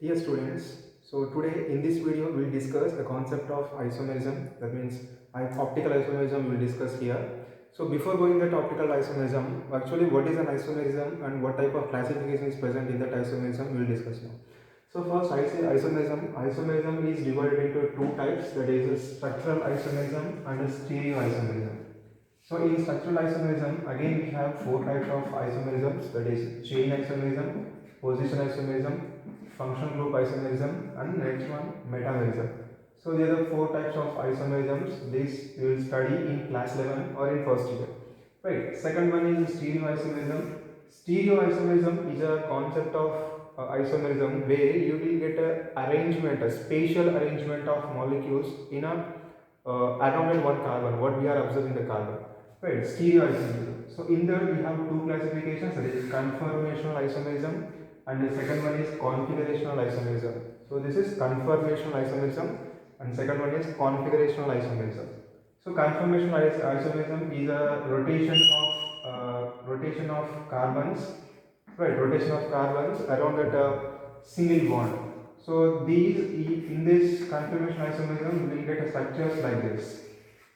Dear students, so today in this video we will discuss the concept of isomerism. That means optical isomerism we will discuss here. So before going that optical isomerism, actually what is an isomerism and what type of classification is present in that isomerism we will discuss now. So first I say isomerism. Isomerism is divided into two types, that is structural isomerism and stereo isomerism. So in structural isomerism, again we have four types of isomerisms, that is chain isomerism, position isomerism, functional group isomerism, and next one metamerism. So there are four types of isomerisms. This you will study in class 11 or in first year. Right. Second one is stereo isomerism. Stereo isomerism is a concept of isomerism where you will get a spatial arrangement of molecules in a around one carbon. What we are observing the carbon. Right, stereoisomerism. So in that we have two classifications, that is conformational isomerism and the second one is configurational isomerism. So this is conformational isomerism and second one is configurational isomerism. So conformational isomerism is a rotation of carbons, right? Rotation of carbons around that single bond. So these in this conformational isomerism we will get a structures like this.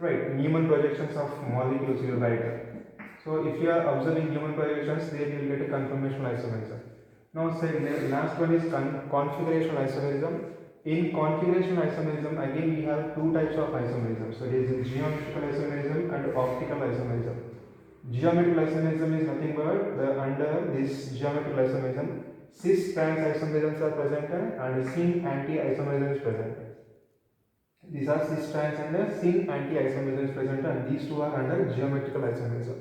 Right, Newman projections of molecules you will write. So if you are observing Newman projections, then you will get a conformational isomerism. Now say the last one is configurational isomerism. In configurational isomerism, again we have two types of isomerism. So it is geometrical isomerism and optical isomerism. Geometrical isomerism is nothing but under this geometrical isomerism, cis trans isomerisms are present and syn anti isomerism is present. These are cis trans and syn anti isomerism is present and these two are under geometrical isomerism.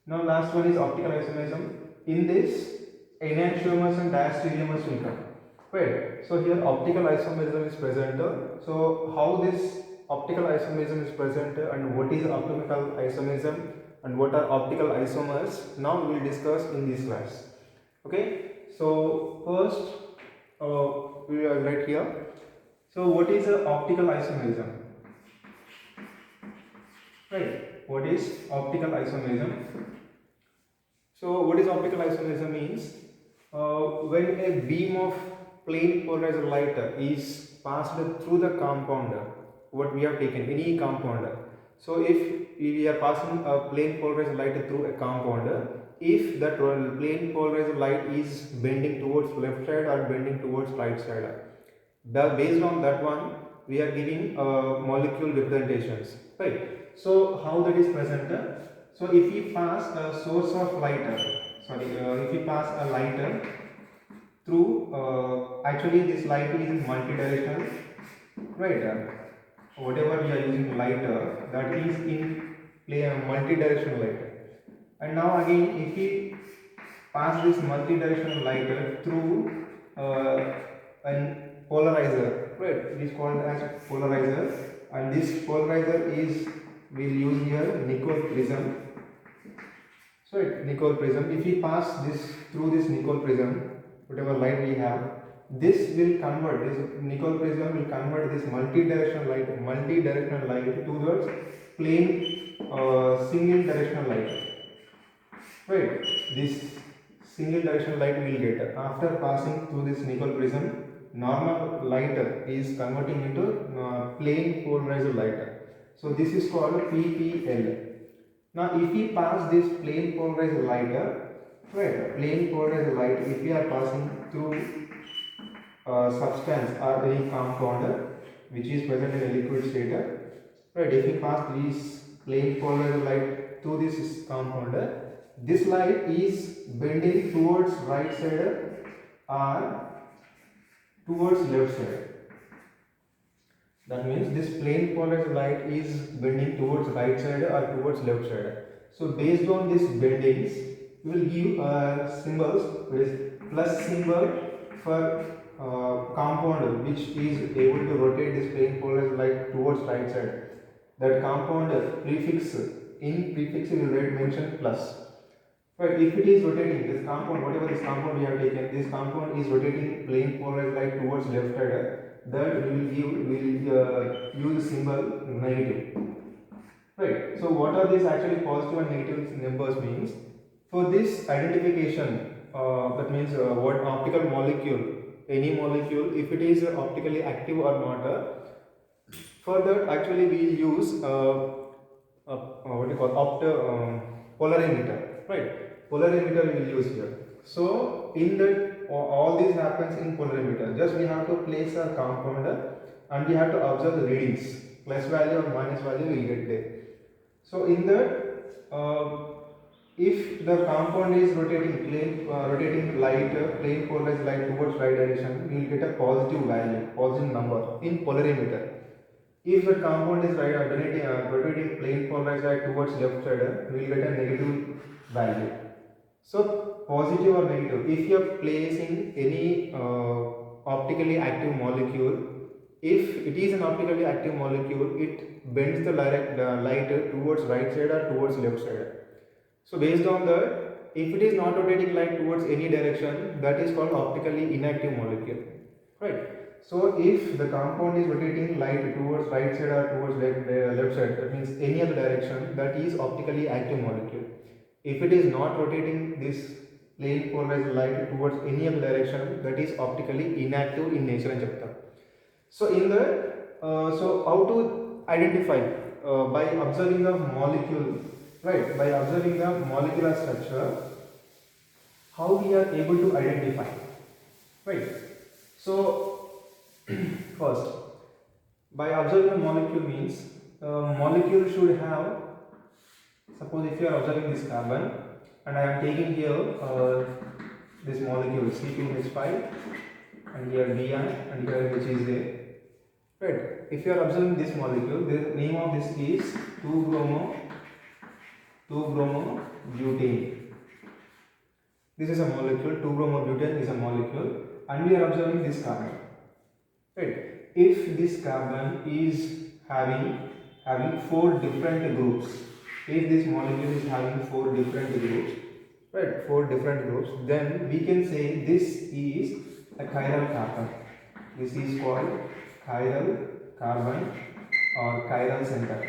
Now last one is optical isomerism. In this enantiomers and diastereomers will come. Right. So here optical isomerism is present. So how this optical isomerism is present and what is optical isomerism and what are optical isomers, now we will discuss in this class. Okay. So first we will write here. So what is optical isomerism? Right. What is optical isomerism? So what is optical isomerism means when a beam of plane polarized light is passed through the compounder, what we have taken, any compounder. So if we are passing a plane polarized light through a compounder, if that plane polarized light is bending towards left side or bending towards right side, based on that one we are giving molecule representations, right? So how that is present? So if we pass a source of light, if we pass a light through, actually this light is multi-directional, right? Whatever we are using light, that is in multi-directional light. And now again, if we pass this multi-directional light through an polarizer, right? It is called as polarizer, and this polarizer is, we'll use here Nicol prism. So Nicol prism, if we pass this through this Nicol prism, whatever light we have, this will convert, this Nicol prism will convert this multi-directional light towards plain single directional light, right? This single directional light we will get after passing through this Nicol prism. Normal light is converting into plain polarized light. So this is called PPL. Now if we pass this plain polarized light, right, plain polarized light, if we are passing through substance or any compound which is present in a liquid state, right, if we pass this plain polarized light through this compound, this light is bending towards right side or towards left side. That means this plane polarized light is bending towards right side or towards left side. So based on these bendings, we will give symbols, which is plus symbol for compound which is able to rotate this plane polarized light towards right side. That compound prefix, in prefix we will mention plus. Right, if it is rotating, this compound, whatever this compound we have taken, this compound is rotating plane polarized light towards left side, that we will use the symbol negative. Right, so what are these actually positive and negative numbers means? For this identification, that means what optical molecule any molecule if it is optically active or not. For that, actually we use what do you call polarimeter, right? Polarimeter we will use here. So in that, all this happens in polarimeter. Just we have to place a compounder and we have to observe the readings. Plus value or minus value will get there. So in that, if the compound is rotating light, plane polarized light towards right direction, we will get a positive value, positive number in polarimeter. If the compound is rotating plane polarized light towards left side, we will get a negative value. So positive or negative, if you are placing any optically active molecule, if it is an optically active molecule, it bends the light towards right side or towards left side. So based on that, if it is not rotating light towards any direction, that is called optically inactive molecule, right? So if the compound is rotating light towards right side or towards left side, that means any other direction, that is optically active molecule. If it is not rotating this plane polarized light towards any other direction, that is optically inactive in nature and chapter. So in that, so how to identify? By observing the molecule, right? By observing the molecular structure, how we are able to identify, right? So first, by observing the molecule means molecule should have, suppose if you are observing this carbon and I am taking here this molecule C2H5 and here Br and here H is there, right? If you are observing this molecule, the name of this is 2-bromobutane. This is a molecule, 2-bromobutane is a molecule, and we are observing this carbon, right? If this carbon is having 4 different groups, if this molecule is having 4 different groups, right, 4 different groups, then we can say this is a chiral carbon. This is called chiral carbon or chiral center.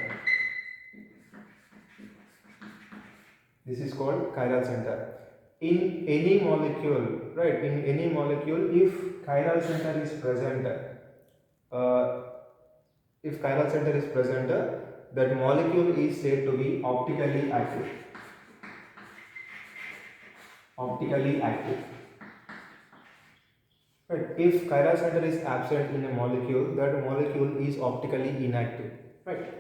This is called chiral center. In any molecule, right, in any molecule, if chiral center is present, that molecule is said to be optically active. Optically active. Right. If chiral center is absent in a molecule, that molecule is optically inactive. Right.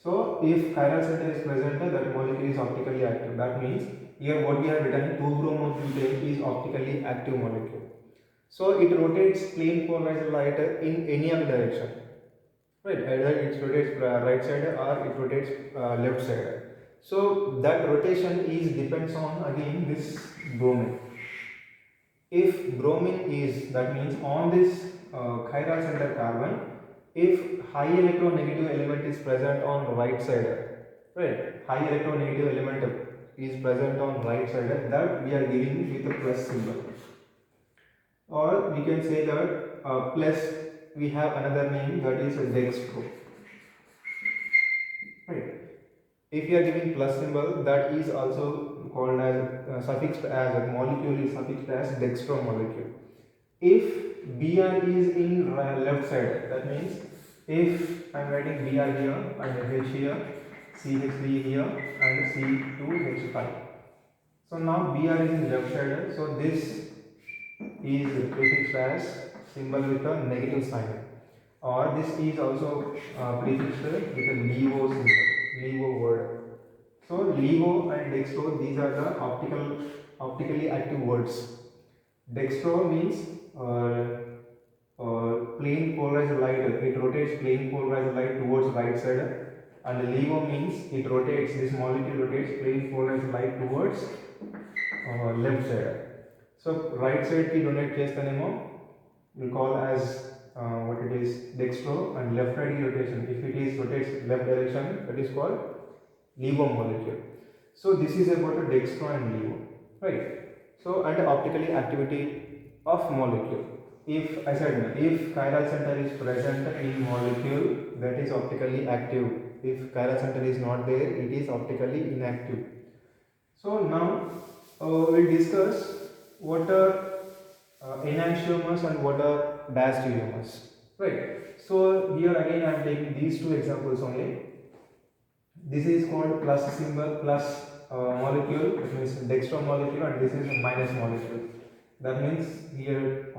So if chiral center is present, that molecule is optically active. That means here what we have written, 2-bromobutane is optically active molecule. So it rotates plane polarized light in any other direction. Right, either it rotates right side or it rotates left side. So that rotation is depends on again this bromine. If bromine is, that means on this chiral center carbon, if high electronegative element is present on right side, right, high electronegative element is present on right side, that we are giving with a plus symbol. Or we can say that plus, we have another name, that is dextro. Right. If you are giving plus symbol, that is also called as suffixed as a molecule is suffixed as dextro molecule. If Br is in left side, that means if I am writing Br here and H here, CH3 here and C2H5. So now Br is in left side, so this is prefixed as symbol with a negative sign, or this is also prefixed with a LEVO symbol, LEVO word. So LEVO and dextro, these are the optically active words. Dextro means plane polarized light, it rotates plane polarized light towards right side, and LEVO means it rotates, this molecule rotates plane polarized light towards left side. So right side ki donate chestanemo, we call as what it is dextro, and left side rotation, if it is rotates left direction, that is called LEVO molecule. So this is about the dextro and LEVO, right? So and optically activity of molecule. If I said if chiral center is present in molecule, that is optically active. If chiral center is not there, it is optically inactive. So now we'll discuss what are enantiomers and what are diastereomers, right? So here again I am taking these two examples only. This is called plus symbol, plus molecule, that means dextro molecule, and this is minus molecule. That means here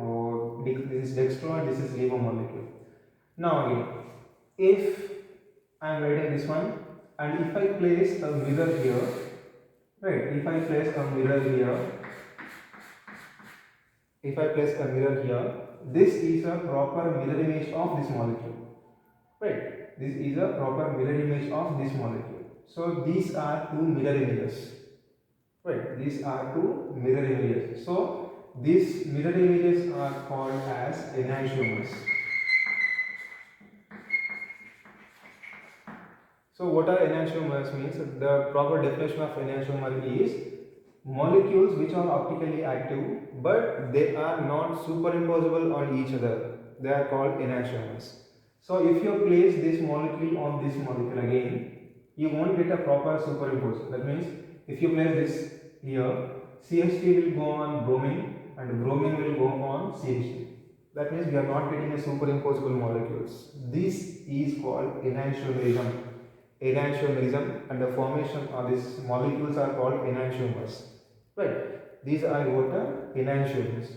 this is dextro and this is levo molecule. Now again, if I am writing this one and if I place a mirror here, right, if I place a mirror here, if I place a mirror here, this is a proper mirror image of this molecule, right? This is a proper mirror image of this molecule. So these are two mirror images, right? These are two mirror images. So these mirror images are called as enantiomers. So what are enantiomers means? The proper definition of enantiomer is molecules which are optically active but they are not superimposable on each other. They are called enantiomers. So if you place this molecule on this molecule again, you won't get a proper superimpose. That means if you place this here, CH3 will go on bromine and bromine will go on CH3. That means we are not getting a superimposable molecules. This is called enantiomerism. Enantiomerism, and the formation of these molecules are called enantiomers. Right, these are what are enantiomers.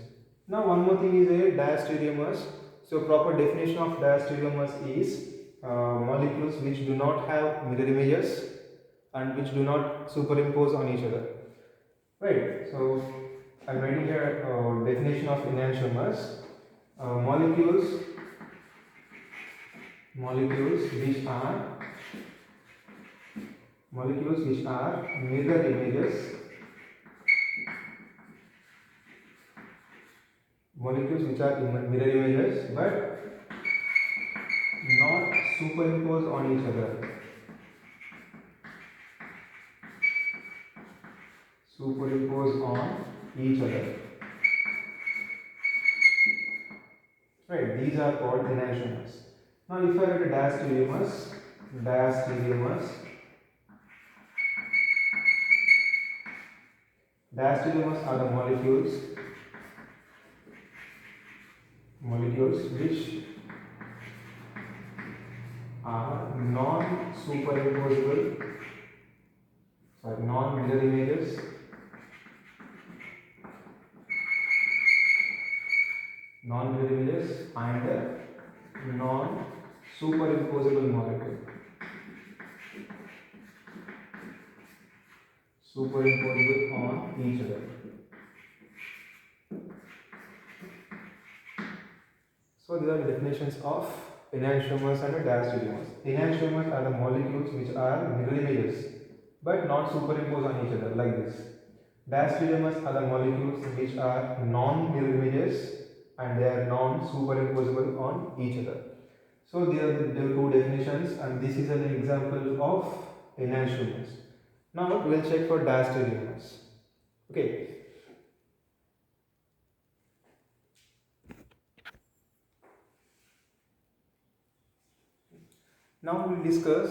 Now one more thing is a diastereomers. So proper definition of diastereomers is molecules which do not have mirror images and which do not superimpose on each other. Right, so I am writing here definition of enantiomers. Molecules which are mirror images, molecules which are mirror images but not superimposed on each other. Superimposed on each other. Right, these are called enantiomers. Now if I write a diastereomers are the molecules which are non-superimposable, non-mirror images, and non-superimposable molecule. Superimposable on each other. So these are the definitions of enantiomers and diastereomers. Enantiomers are the molecules which are mirror images but not superimposed on each other like this. Diastereomers are the molecules which are non-mirror images and they are non-superimposable on each other. So there are the two definitions and this is an example of enantiomers. Now we will check for diastereomers. Okay. Now we will discuss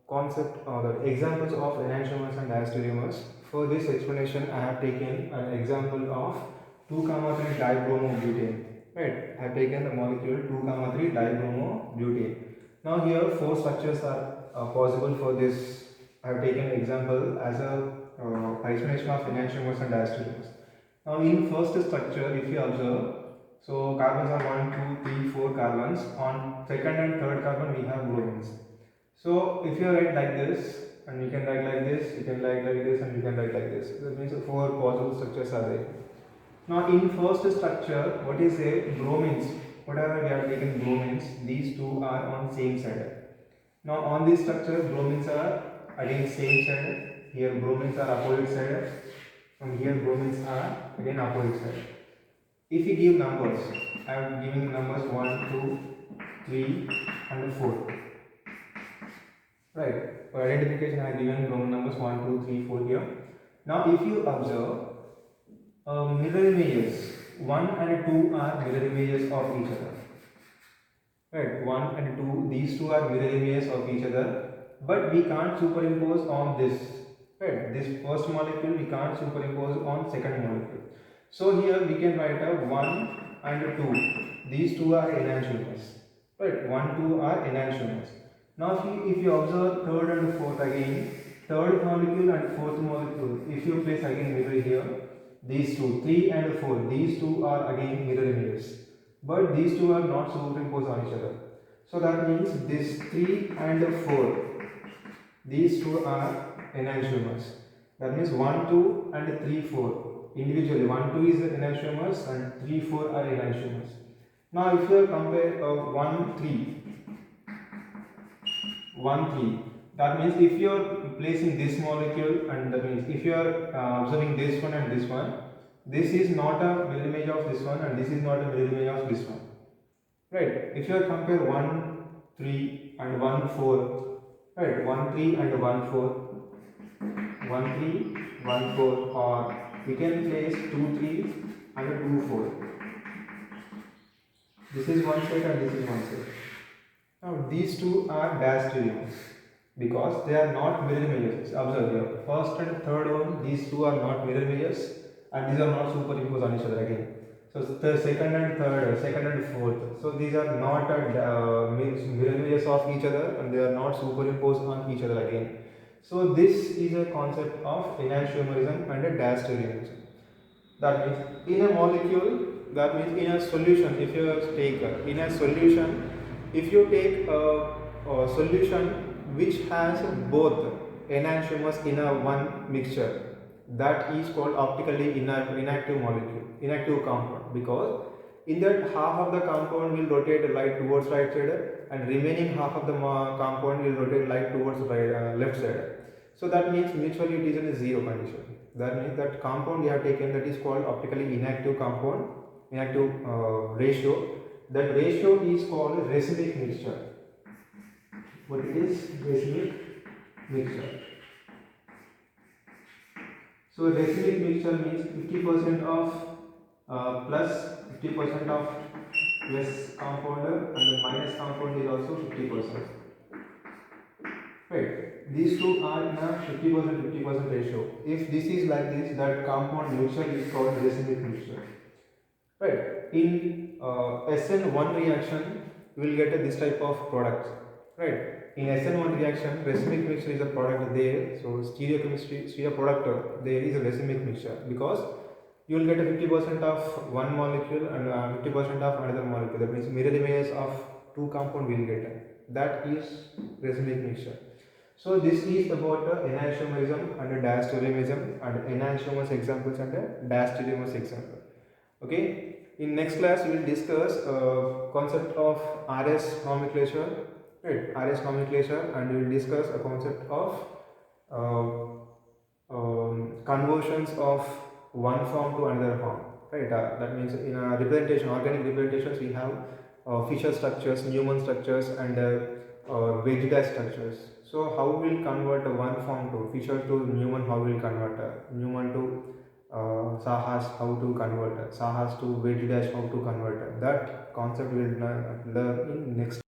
concept or the examples of enantiomers and diastereomers. For this explanation, I have taken an example of 2,3 dibromobutane. Right, I have taken the molecule 2,3 dibromobutane. Now here 4 structures are possible for this. I have taken an example as a explanation of enantiomers and diastereomers. Now in first structure, if you observe, so carbons are 1, 2, 3, 4 carbons. On second and third carbon we have bromines. So if you write like this, and you can write like this, you can write like this, and you can write like this. That means 4 possible structures are there. Now in first structure, what is a bromines? Whatever we have taken bromines, these two are on same side. Now on this structure, bromines are again same side. Here bromines are opposite side, and here bromines are again opposite side. If you give numbers, I am giving numbers 1, 2, 3 and 4. Right, for identification I have given Roman numbers 1, 2, 3, 4 here. Now if you observe, mirror images 1 and 2 are mirror images of each other. Right, 1 and 2, these two are mirror images of each other, but we can't superimpose on this. Right, this first molecule we can't superimpose on second molecule. So here we can write a 1 and 2. These two are enantiomers. Right, 1, 2 are enantiomers. Now if you observe third and fourth again, third molecule and fourth molecule, if you place again mirror here, these two, 3 and 4, these two are again mirror images. But these two are not superimposed on each other. So that means this 3 and 4, these two are enantiomers. That means 1, 2 and 3, 4. Individually, 1, 2 is enantiomers and 3, 4 are enantiomers. Now if you compare 1, 3, 1, 3, that means if you are placing this molecule, and that means if you are observing this one and this is not a mirror image of this one and this is not a mirror image of this one. Right, if you are compare 1, 3 and 1, 4, right, 1, 3 and 1, 4, 1, 3, 1, 4, or we can place 2, 3 and 2, 4. This is one set and this is one set. Now these two are dash stereomers because they are not mirror images. Observe here, first and third one, these two are not mirror images and these are not superimposed on each other again. So the second and third, second and fourth, so these are not mirror images of each other and they are not superimposed on each other again. So this is a concept of enantiomerism and a dash stereomerism. That means in a molecule, that means in a solution, if you take in a solution, if you take a solution which has both enantiomers in a one mixture, that is called optically inactive molecule, inactive compound, because in that half of the compound will rotate light towards right side and remaining half of the compound will rotate light towards left side. So that means mutually it is in a zero condition. That means that compound we have taken, that is called optically inactive compound, inactive ratio. That ratio is called racemic mixture. What it is? Racemic mixture. So racemic mixture means 50% of plus, 50% of plus compound and the minus compound is also 50%. Right, these two are in a 50% ratio. If this is like this, that compound mixture is called racemic mixture. Right, in SN1 reaction, we will get this type of product. Right, in SN1 reaction, racemic mixture is a product there. So stereochemistry, stereo product, there is a racemic mixture because you will get a 50% of one molecule and 50% of another molecule. That means mirror images of two compound will get. That is racemic mixture. So this is about enantiomerism and dash stereomerism and enantiomers examples and dash stereomers example. Okay. In next class we will discuss concept of RS nomenclature, right? RS nomenclature, and we will discuss a concept of conversions of one form to another form, right? That means in a representation, organic representations, we have Fischer structures, Newman structures, and Wedge-dash structures. So how we will convert one form to Fischer to Newman, how we will convert Newman to Sahas, how to convert Sahas to Wedge-dash, how to convert that concept we will learn in next